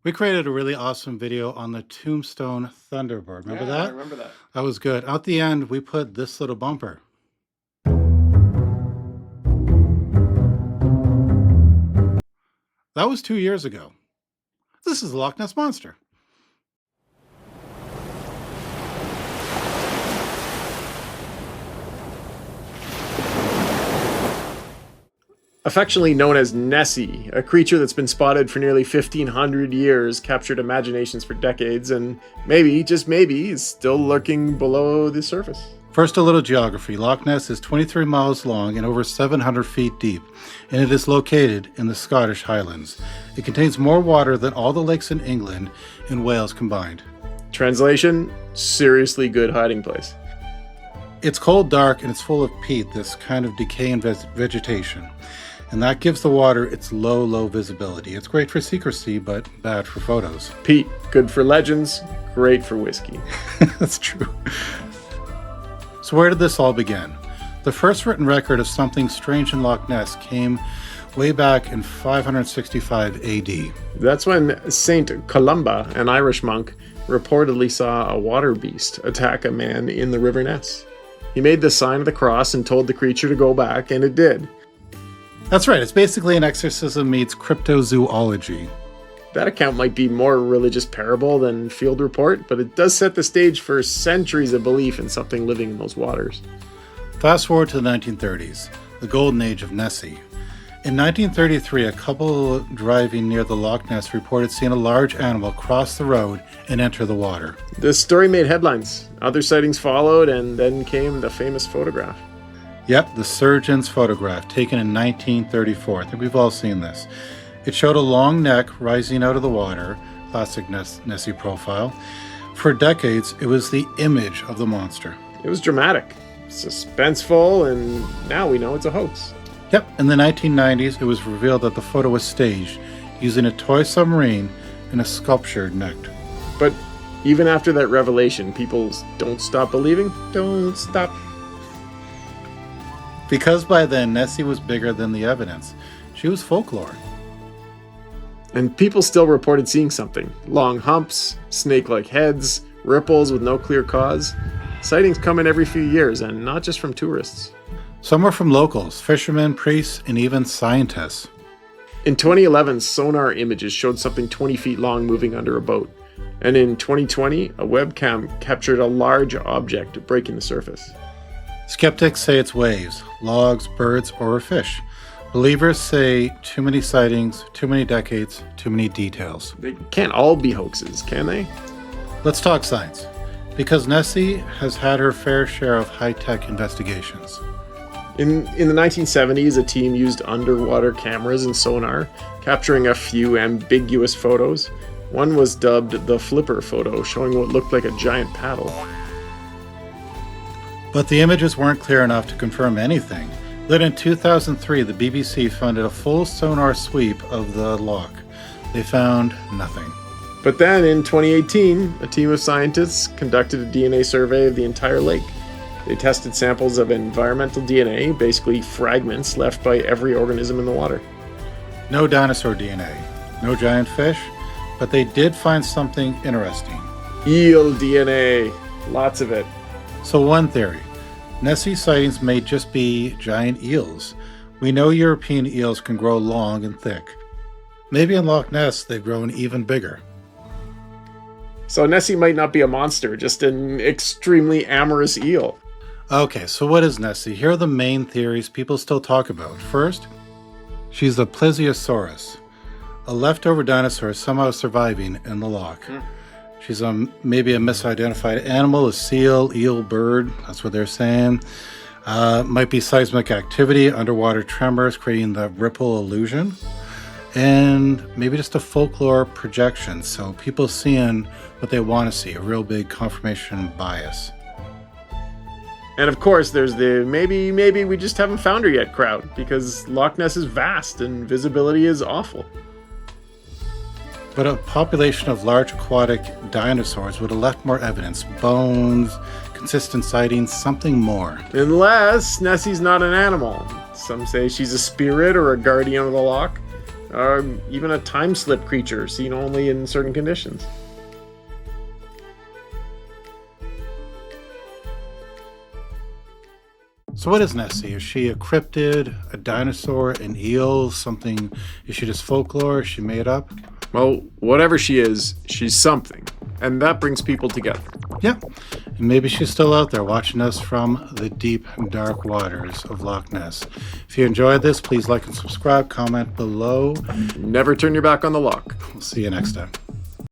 We created a really awesome video on the Tombstone Thunderbird. Remember Yeah, I that? remember that. That was good. At the end, we put this little bumper. That was 2 years ago. This is the Loch Ness Monster. Affectionately known as Nessie, a creature that's been spotted for nearly 1,500 years, captured imaginations for decades, and maybe, just maybe, is still lurking below the surface. First, a little geography. Loch Ness is 23 miles long and over 700 feet deep, and it is located in the Scottish Highlands. It contains more water than all the lakes in England and Wales combined. Translation: seriously good hiding place. It's cold, dark, and it's full of peat, this kind of decay and vegetation. And that gives the water its low visibility. It's great for secrecy, but bad for photos. Pete, good for legends, great for whiskey. That's true. So where did this all begin? The first written record of something strange in Loch Ness came way back in 565 AD. That's when Saint Columba, an Irish monk, reportedly saw a water beast attack a man in the River Ness. He made the sign of the cross and told the creature to go back, and it did. That's right, it's basically an exorcism meets cryptozoology. That account might be more religious parable than field report, but it does set the stage for centuries of belief in something living in those waters. Fast forward to the 1930s, the golden age of Nessie. In 1933, a couple driving near the Loch Ness reported seeing a large animal cross the road and enter the water. The story made headlines. Other sightings followed, and then came the famous photograph. Yep, the surgeon's photograph, taken in 1934. I think we've all seen this. It showed a long neck rising out of the water, classic Nessie profile. For decades, it was the image of the monster. It was dramatic, suspenseful, and now we know it's a hoax. Yep, in the 1990s, it was revealed that the photo was staged using a toy submarine and a sculptured neck. But even after that revelation, people don't stop believing. Don't stop. Because by then, Nessie was bigger than the evidence. She was folklore. And people still reported seeing something. Long humps, snake-like heads, ripples with no clear cause. Sightings come in every few years, and not just from tourists. Some are from locals, fishermen, priests, and even scientists. In 2011, Sonar images showed something 20 feet long moving under a boat. And in 2020, a webcam captured a large object breaking the surface. Skeptics say it's waves, logs, birds, or a fish. Believers say too many sightings, too many decades, too many details. They can't all be hoaxes, can they? Let's talk science, because Nessie has had her fair share of high-tech investigations. In the 1970s, a team used underwater cameras and sonar, capturing a few ambiguous photos. One was dubbed the flipper photo, showing what looked like a giant paddle. But the images weren't clear enough to confirm anything. Then in 2003, the BBC funded a full sonar sweep of the loch. They found nothing. But then in 2018, a team of scientists conducted a DNA survey of the entire lake. They tested samples of environmental DNA, basically fragments left by every organism in the water. No dinosaur DNA, no giant fish, but they did find something interesting. Eel DNA, lots of it. So one theory, Nessie sightings may just be giant eels. We know European eels can grow long and thick. Maybe in Loch Ness they've grown even bigger. So Nessie might not be a monster, just an extremely amorous eel. Okay, so what is Nessie? Here are the main theories people still talk about. First, she's a Plesiosaurus, a leftover dinosaur somehow surviving in the loch. She's maybe a misidentified animal, a seal, eel, bird, that's what they're saying. Might be seismic activity, underwater tremors creating the ripple illusion. And maybe just a folklore projection, so people seeing what they want to see, a real big confirmation bias. And of course, there's the maybe we just haven't found her yet crowd, because Loch Ness is vast and visibility is awful. But a population of large aquatic dinosaurs would have left more evidence, bones, consistent sightings, something more. Unless Nessie's not an animal. Some say she's a spirit or a guardian of the loch. even a time slip creature seen only in certain conditions. So what is Nessie? Is she a cryptid, a dinosaur, an eel, something? Is she just folklore? Is she made up? Well, whatever she is, she's something. And that brings people together. Yeah, and maybe she's still out there watching us from the deep, dark waters of Loch Ness. If you enjoyed this, please like and subscribe, comment below. Never turn your back on the loch. We'll see you next time.